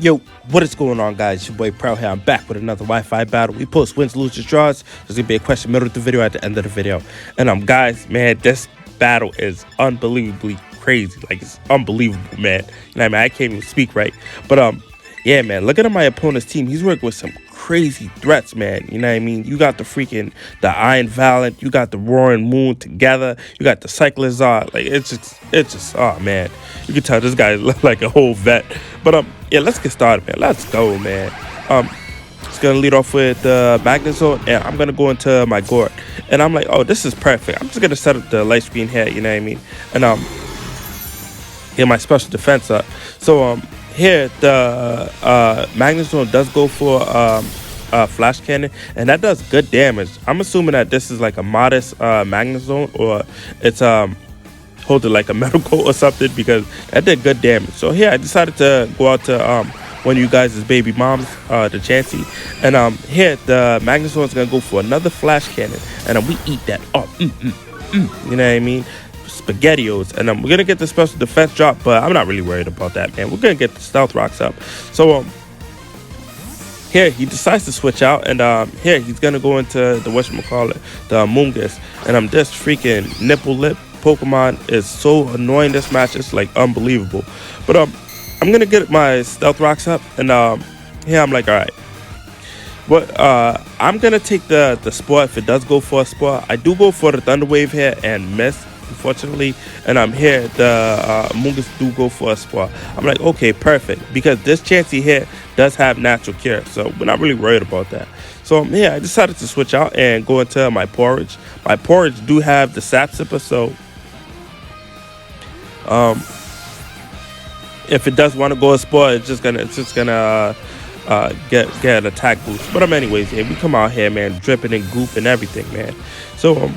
Yo, what is going on, guys? It's your boy Prwell'Z here. I'm back with another Wi-Fi battle. We post wins, losers, draws. There's gonna be a question middle of the video at the end of the video. And guys, man, this battle is unbelievably crazy. Like, it's unbelievable, man. You know what I mean? I can't even speak right. But yeah, man, looking at my opponent's team, he's working with some crazy threats, man. You know what I mean? You got the Iron Valiant, you got the Roaring Moon together, you got the Cyclist. Like, it's just, oh man, you can tell this guy look like a whole vet. But yeah, let's get started, man. Let's go, man. Just gonna lead off with the Magnezone, and I'm gonna go into my Gort, and I'm like, oh, this is perfect. I'm just gonna set up the light screen here, you know what I mean, and get my special defense up. So here the Magnezone does go for Flash Cannon, and that does good damage. I'm assuming that this is like a modest Magnezone, or it's holding like a metal coat or something, because that did good damage. So here I decided to go out to one of you guys' baby moms, the Chansey, and here the Magnezone is gonna go for another Flash Cannon, and we eat that up. You know what I mean? Spaghettios, and we're gonna get the special defense drop, but I'm not really worried about that, man. We're gonna get the stealth rocks up. So here he decides to switch out, and here he's gonna go into the whatchamacallit, the Amoonguss, and this freaking nipple lip Pokemon is so annoying this match. It's like unbelievable. But I'm gonna get my stealth rocks up, and here I'm like, all right, but I'm gonna take the sport if it does go for a sport. I do go for the Thunder Wave here and miss, unfortunately, and I'm here the Amoonguss do go for a spot. I'm like, okay, perfect, because this Chansey here does have natural cure, so we're not really worried about that. So yeah, I decided to switch out and go into my Porridge. My Porridge do have the Sap Sipper, so if it does want to go a sport, it's just gonna get an attack boost. But anyways, yeah, we come out here, man, dripping and goop and everything, man. So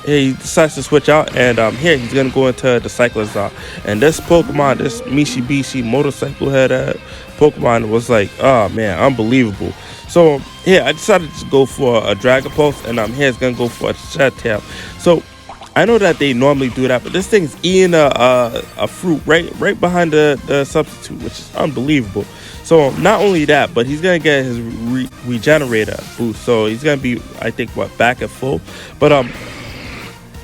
he decides to switch out, and here he's gonna go into the Cyclist. And this Pokemon, this Mishibishi motorcycle head Pokemon was like, oh man, unbelievable. So here I decided to go for a Dragon Pulse, and here it's gonna go for a Shed Tail. So I know that they normally do that, but this thing's eating a fruit right behind the substitute, which is unbelievable. So not only that, but he's gonna get his regenerator boost. So he's gonna be, I think, back at full. But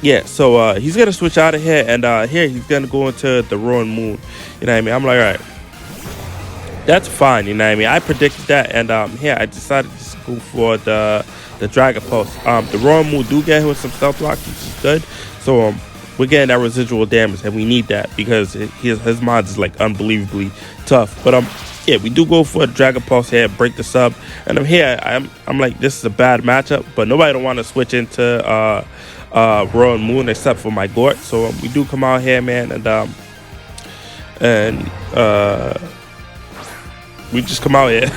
yeah, so he's gonna switch out of here, and here he's gonna go into the Roaring Moon. You know what I mean? I'm like, all right, that's fine. You know what I mean? I predicted that, and here I decided to go for the Dragon Pulse. The Roaring Moon do get hit with some stealth rock, which is good. So we're getting that residual damage, and we need that because his mods is like unbelievably tough. But yeah, we do go for a Dragon Pulse here, break the sub, and I'm like, this is a bad matchup, but nobody don't want to switch into Roaring Moon except for my Gort. So we do come out here, man, and we just come out here.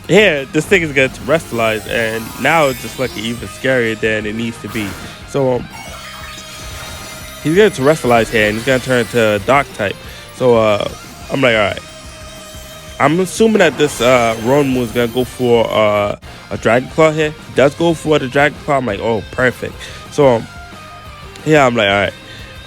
Here this thing is gonna terrestrialize, and now it's just like even scarier than it needs to be. So he's gonna terrestrialize here, and he's gonna turn into Dark type. So I'm like, all right, I'm assuming that this Roaring Moon is gonna go for a Dragon Claw here. He does go for the Dragon Claw. I'm like, oh, perfect. So yeah, I'm like, all right,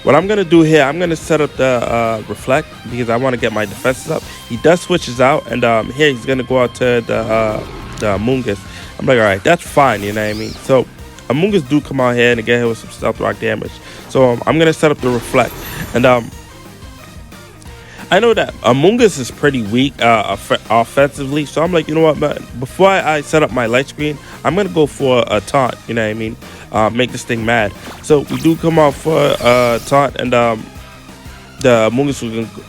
what I'm gonna do here, I'm gonna set up the Reflect, because I want to get my defenses up. He does switches out, and here he's gonna go out to the Amoonguss. I'm like, all right, that's fine. You know what I mean? So Amoonguss do come out here and get hit with some stealth rock damage. So I'm gonna set up the Reflect, and I know that Amoonguss is pretty weak offensively, so I'm like, you know what, man, before I set up my light screen, I'm gonna go for a taunt. You know what I mean? Make this thing mad. So we do come out for a taunt, and the Amoonguss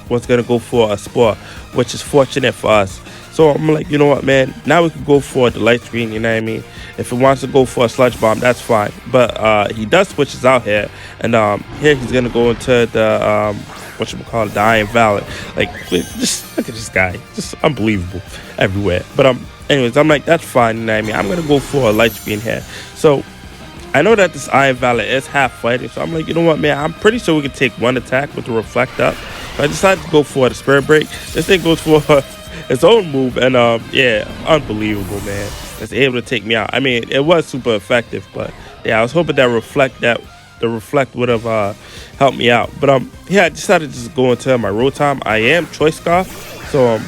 was gonna go for a Spore, which is fortunate for us. So I'm like, you know what, man, now we can go for the light screen. You know what I mean? If it wants to go for a Sludge Bomb, that's fine. But he does switches out here, and here he's gonna go into the the Iron Valiant. Like, just look at this guy, just unbelievable everywhere. But anyways, I'm like, that's fine. You know what I mean? I'm gonna go for a light screen here. So I know that this Iron Valiant is half fighting, so I'm like, you know what, man, I'm pretty sure we can take one attack with the Reflect up. So I decided to go for the Spirit Break. This thing goes for its own move, and yeah, unbelievable, man. It's able to take me out. I mean, it was super effective, but yeah, I was hoping that the Reflect would have helped me out. But yeah, I decided to just go into my Rotom. I am Choice Scarf, So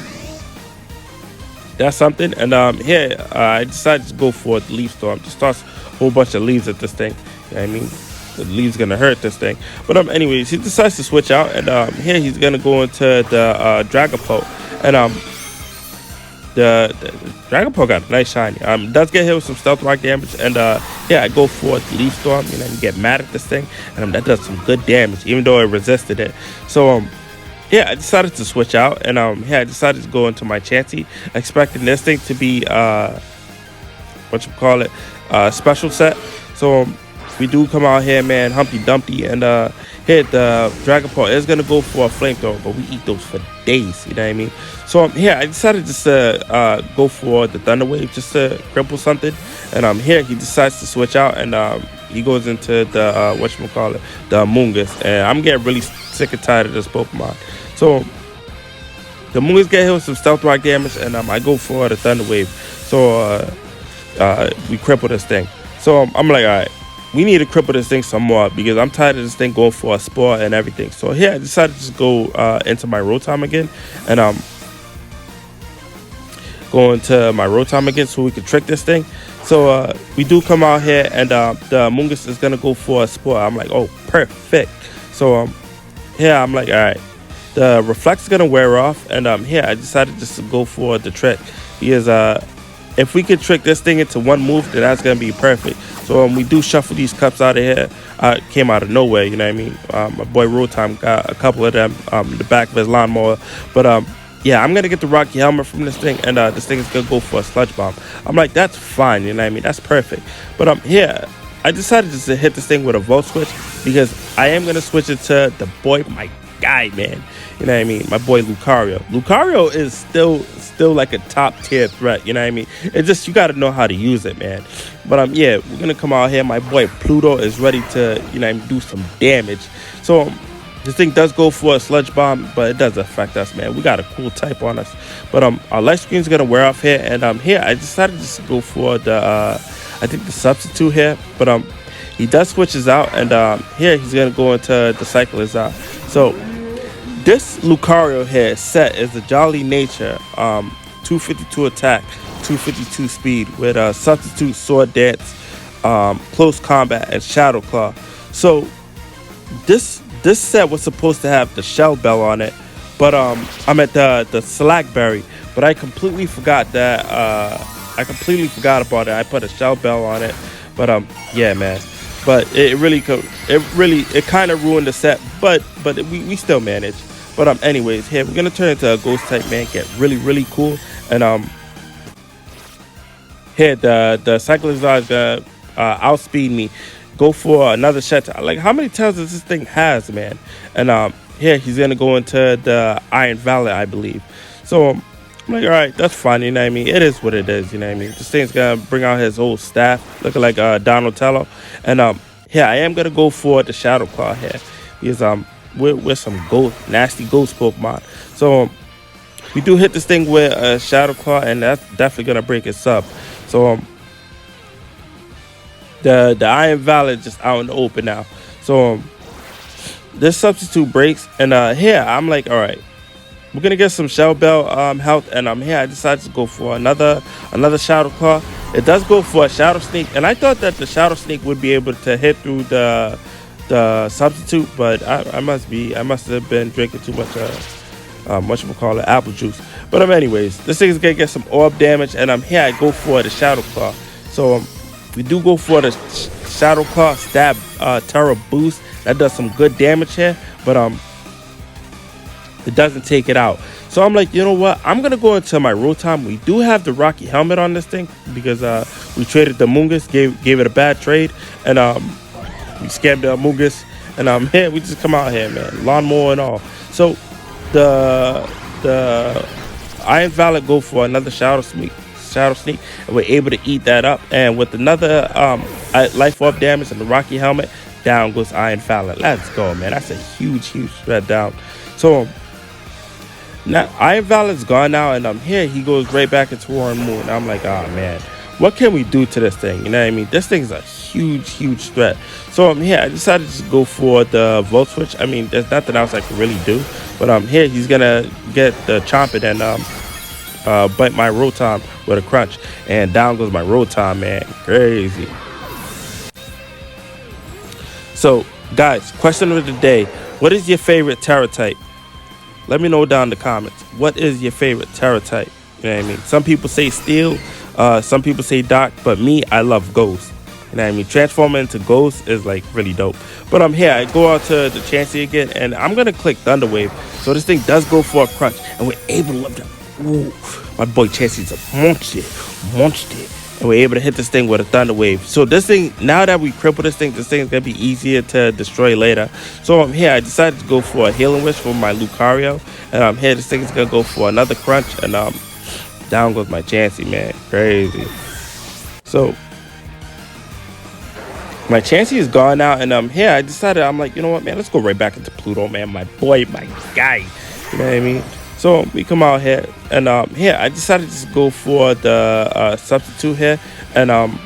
that's something. And here I decided to go for the leaf storm. Just toss a whole bunch of leaves at this thing. You know what I mean? The leaves gonna hurt this thing. But anyways, he decides to switch out, and here he's gonna go into the Dragapult, and the Dragapult got a nice shiny. Does get hit with some stealth rock damage, and yeah, I go for the leaf storm. You know, you get mad at this thing, and that does some good damage, even though it resisted it. So yeah, I decided to switch out, and yeah, I decided to go into my Chansey, expecting this thing to be special set. So we do come out here, man, Humpty Dumpty, and hit the Dragapult is gonna go for a flamethrower, but we eat those for days. You know what I mean? So here I decided just to go for the Thunder Wave, just to cripple something. And here he decides to switch out, and he goes into the the Amoonguss, and I'm getting really sick and tired of this Pokemon. So the Amoonguss get hit with some stealth rock damage, and I go for the Thunder Wave. So we cripple this thing. So I'm like, all right, we need to cripple this thing some more, because I'm tired of this thing going for a spore and everything. So here I decided to just go into my Rotom again, and go into my Rotom again so we can trick this thing. So we do come out here, and the Amoonguss is gonna go for a spore. I'm like, oh, perfect. So here I'm like, all right, the Reflect is gonna wear off, and here I decided just to go for the trick, because if we could trick this thing into one move, then that's gonna be perfect. So we do shuffle these cups out of here. Came out of nowhere, you know what I mean? My boy Rotom got a couple of them in the back of his lawnmower. But yeah, I'm gonna get the Rocky Helmet from this thing, and this thing is gonna go for a Sludge Bomb. I'm like, that's fine, you know what I mean? That's perfect. But here I decided just to hit this thing with a Volt Switch, because I am gonna switch it to the boy, my guy, man. You know what I mean? My boy Lucario. Lucario is still like a top tier threat. You know what I mean? It's just, you got to know how to use it, man. But yeah, we're gonna come out here. My boy Pluto is ready to, you know, do some damage. So this thing does go for a Sludge Bomb, but it does affect us, man. We got a cool type on us. But our life screen is gonna wear off here, and here I decided just to go for the I think the substitute here. But he does switches out, and here he's gonna go into the Cyclizar. So this Lucario here set is the Jolly Nature, 252 attack, 252 speed, with a substitute Sword Dance, close combat, and Shadow Claw. So this set was supposed to have the Shell Bell on it, but I'm at the Slackberry, but I completely forgot that. I completely forgot about it. I put a Shell Bell on it, but yeah, man. But it kind of ruined the set, but we still managed. But anyways, here we're gonna turn into a Ghost type, man. Get really cool, and here the Cyclizar is gonna outspeed me. Go for another shot. Like, how many tails does this thing has, man? And here he's gonna go into the Iron Valley, I believe. So I'm like, all right, that's fine. You know what I mean? It is what it is. You know what I mean? This thing's gonna bring out his whole staff, looking like Donatello. And here I am gonna go for the Shadow Claw here, because we're some nasty ghost Pokemon. So we do hit this thing with a Shadow Claw, and that's definitely gonna break its sub. So the Iron Valley is just out in the open now. So this substitute breaks, and here I'm like, all right, we're gonna get some Shell Bell health, and here I decided to go for another Shadow Claw. It does go for a Shadow Sneak, and I thought that the Shadow Sneak would be able to hit through the substitute, but I must have been drinking too much apple juice. But anyways, this thing is gonna get some orb damage, and here I go for the Shadow Claw. So we do go for the Shadow Claw stab Terra boost. That does some good damage here, but it doesn't take it out. So I'm like, you know what? I'm gonna go into my Rotom. We do have the Rocky Helmet on this thing, because we traded the Amoonguss, gave it a bad trade, and we scammed the Amoonguss, and here we just come out here, man, lawnmower and all. So the Iron Valley go for another Shadow Sneak, and we're able to eat that up. And with another life orb damage and the Rocky Helmet, down goes Iron Valley. Let's go, man. That's a huge shred down. So now Iron Valley's gone now, and here he goes right back into War and Moon. I'm like, oh man, what can we do to this thing? You know what I mean? This thing's a huge threat. So here I decided to go for the Volt Switch. I mean, there's nothing else I can really do. But here he's gonna get the Chompet and bite my Rotom with a Crunch, and down goes my Rotom, man. Crazy. So guys, question of the day: what is your favorite Terra type? Let me know down in the comments. What is your favorite Terra type? You know what I mean? Some people say Steel, some people say Dark, but me, I love Ghost. You know what I mean? Transforming into Ghost is like really dope. But I'm here. I go out to the Chansey again, and I'm gonna click Thunder Wave. So this thing does go for a Crunch, and we're able to live that. Ooh, my boy Chansey's a monster. And we're able to hit this thing with a Thunder Wave. So this thing, now that we cripple this thing is gonna be easier to destroy later. So I'm here. I decided to go for a Healing Wish for my Lucario, and I'm here. This thing is gonna go for another Crunch, and down goes my Chansey, man. Crazy. So my Chansey is gone now, and here I decided, I'm like, you know what, man, let's go right back into Pluto, man. My boy, my guy. You know what I mean? So we come out here, and here I decided to just go for the substitute here, and I'm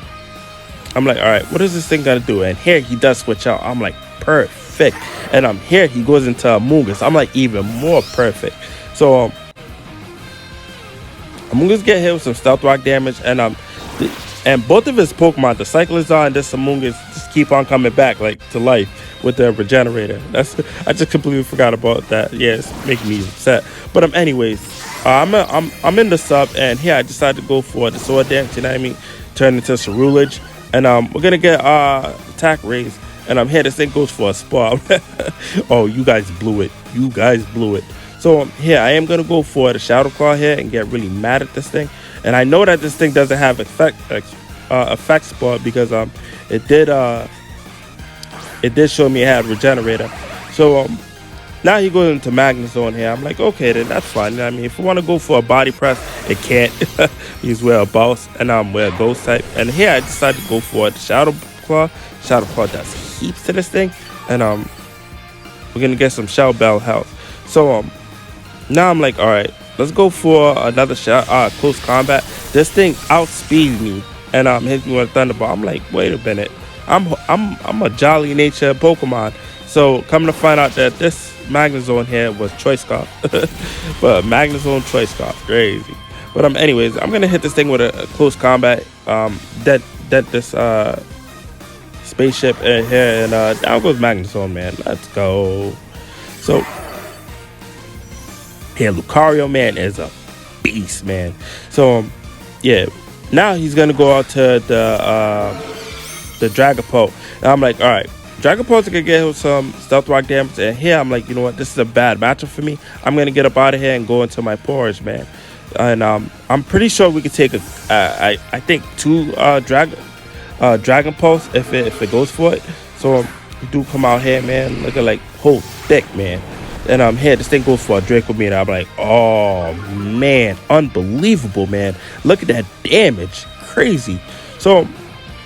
like, all right, what is this thing gonna do? And here he does switch out. I'm like, perfect. And here he goes into Amoonguss. I'm like, even more perfect. So Amoonguss get hit with some Stealth Rock damage, and both of his Pokemon, the Cyclizar and this Amoonguss, just keep on coming back like to life with the Regenerator. I just completely forgot about that. Yeah, it's making me upset. But anyways, I'm in the sub, and here I decided to go for the Sword Dance. You know what I mean? Turn into Cerulege, and we're gonna get attack raise. And I'm here. This thing goes for a Spar. Oh, you guys blew it. So here I am gonna go for the Shadow Claw here and get really mad at this thing. And I know that this thing doesn't have effect Spar because it did show me it had Regenerator. So now he goes into Magnezone here. I'm like, okay, then that's fine. I mean, if you want to go for a Body Press, it can't. He's with a Boss, and I'm with a Ghost type. And here I decided to go for the Shadow Claw. Shadow Claw does heaps to this thing, and we're gonna get some Shell Bell health. So now I'm like, all right, let's go for another close combat. This thing outspeeds me, and hits me with a Thunderbolt. I'm like, wait a minute. I'm a jolly nature Pokemon. So coming to find out that this Magnezone here was Choice Scarf. But Magnezone Choice Scarf, crazy. But anyways, I'm gonna hit this thing with a close combat. Dead this spaceship in here, and down goes Magnezone, man. Let's go. So here, Lucario, man, is a beast, man. So yeah, now he's gonna go out to the Dragapult, and I'm like, all right, Dragapult's gonna get him some Stealth Rock damage, and here I'm like, you know what, this is a bad matchup for me. I'm gonna get up out of here and go into my Porridge, man. And I'm pretty sure we could take I think 2 Dragon Pulse if it goes for it. So we do come out here, man, looking like whole thick, man. And here this thing goes for a Draco Meter. I'm like, oh man, unbelievable, man. Look at that damage, crazy. So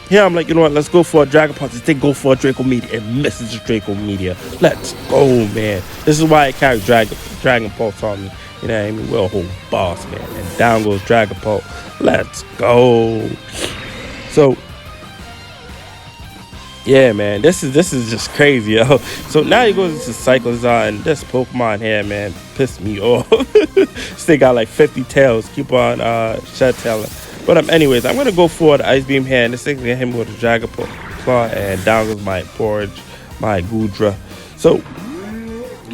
here I'm like, you know what, let's go for a Dragon Pulse. This thing go for a Draco Meteor. It misses the Draco Meteor. Let's go, man. This is why I carry Dragon Pulse on me. You know what I mean? We're a whole boss, man. And down goes Dragon Pulse. Let's go. So yeah, man, this is just crazy, yo. So now he goes into Cyclizar, and this Pokemon here, man, pissed me off. This thing got like 50 tails. Keep on shed tailing. But anyways, I'm gonna go for the Ice Beam here, and this thing's gonna hit him with a Dragon Claw, and down goes my Porridge, my Goodra. So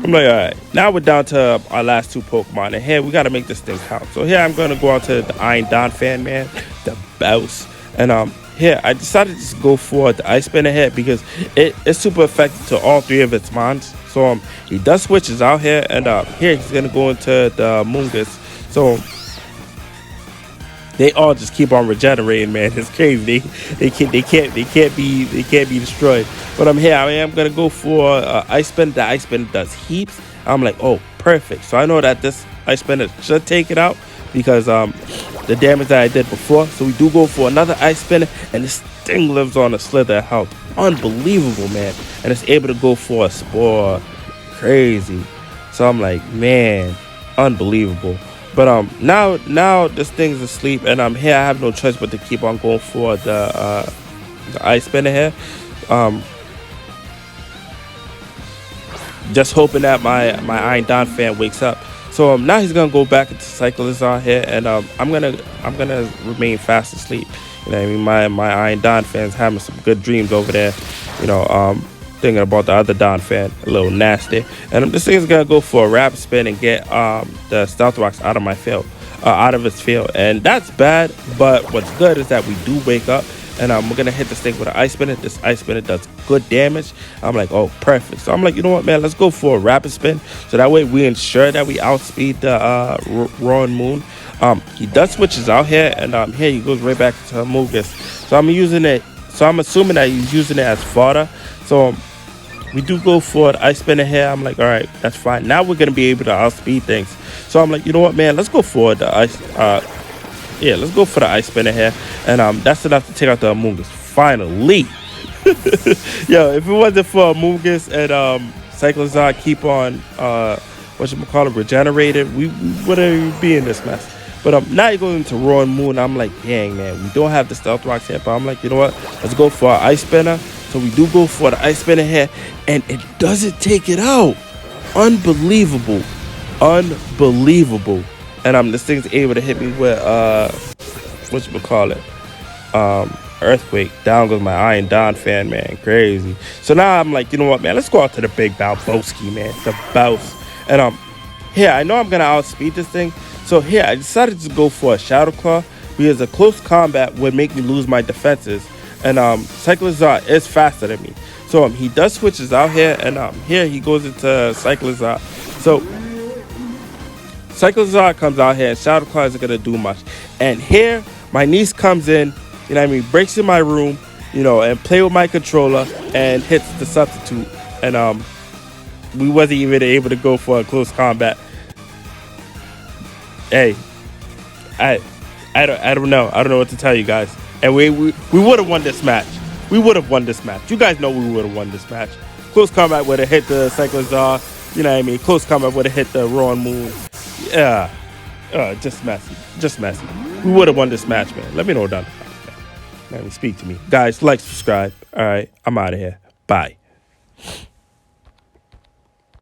I'm like, all right, now we're down to our last 2 Pokemon, and here we gotta make this thing count. So here I'm gonna go out to the Iron Donphan, man, the Bouse, and here I decided to just go for the Ice Spinner here because it's super effective to all 3 of its mons. So he does switches out here, and here he's gonna go into the Amoonguss. So they all just keep on regenerating, man. It's crazy. They can't be destroyed. But here I am gonna go for Ice Spin. The Ice Spin does heaps. I'm like, oh, perfect. So I know that this Ice Spinner should take it out because the damage that I did before. So we do go for another Ice Spinner, and this thing lives on a slither of health. Unbelievable, man. And it's able to go for a Spore. Crazy. So I'm like, man, unbelievable. But now this thing's asleep, and here I have no choice but to keep on going for the the ice spinner here. Um, just hoping that my Iron Don fan wakes up. So now he's gonna go back into Cyclizar here, and I'm gonna remain fast asleep. You know what I mean? My Iron Don fans having some good dreams over there. You know, thinking about the other Don fan, a little nasty. And this thing's gonna go for a rapid spin and get the Stealth Rocks out of my field, out of its field, and that's bad. But what's good is that we do wake up. And we're gonna hit this thing with an ice spinner. This ice spinner does good damage. I'm like, oh, perfect. So I'm like, you know what, man? Let's go for a rapid spin. So that way we ensure that we outspeed the Roaring Moon. He does switches out here, and here he goes right back to Amogus. So I'm using it. So I'm assuming that he's using it as fodder. So we do go for the ice spinner here. I'm like, all right, that's fine. Now we're gonna be able to outspeed things. So I'm like, you know what, man? Let's go for the ice. Yeah, let's go for the ice spinner here. And that's enough to take out the Amogus. Finally. Yo, if it wasn't for Amogus and Cyclizar keep on regenerated, we wouldn't be in this mess. But now he goes into Roaring Moon. I'm like, dang, man, we don't have the Stealth Rocks here. But I'm like, you know what? Let's go for our ice spinner. So we do go for the ice spinner here, and it doesn't take it out. Unbelievable. Unbelievable. And this thing's able to hit me with Earthquake. Down goes my Iron Don fan, man. Crazy. So now I'm like, you know what, man? Let's go out to the big Balboski, man. The Bouse. And here, I know I'm gonna outspeed this thing. So here, I decided to go for a Shadow Claw because a close combat would make me lose my defenses. And Cyclizar is faster than me. So he does switches out here, and here he goes into Cyclizar. So Cyclizar comes out here, and Shadow Claw isn't gonna do much. And here, my niece comes in, you know what I mean, breaks in my room, you know, and play with my controller and hits the substitute. And we wasn't even able to go for a close combat. Hey, I don't know. I don't know what to tell you guys. And we would have won this match. We would have won this match. You guys know we would have won this match. Close combat would have hit the Cyclizar. You know what I mean? Close combat would have hit the Roaring Moon. Yeah. Just messy. Just messy. We would have won this match, man. Let me know down there. Man, speak to me. Guys, like, subscribe. All right. I'm out of here. Bye.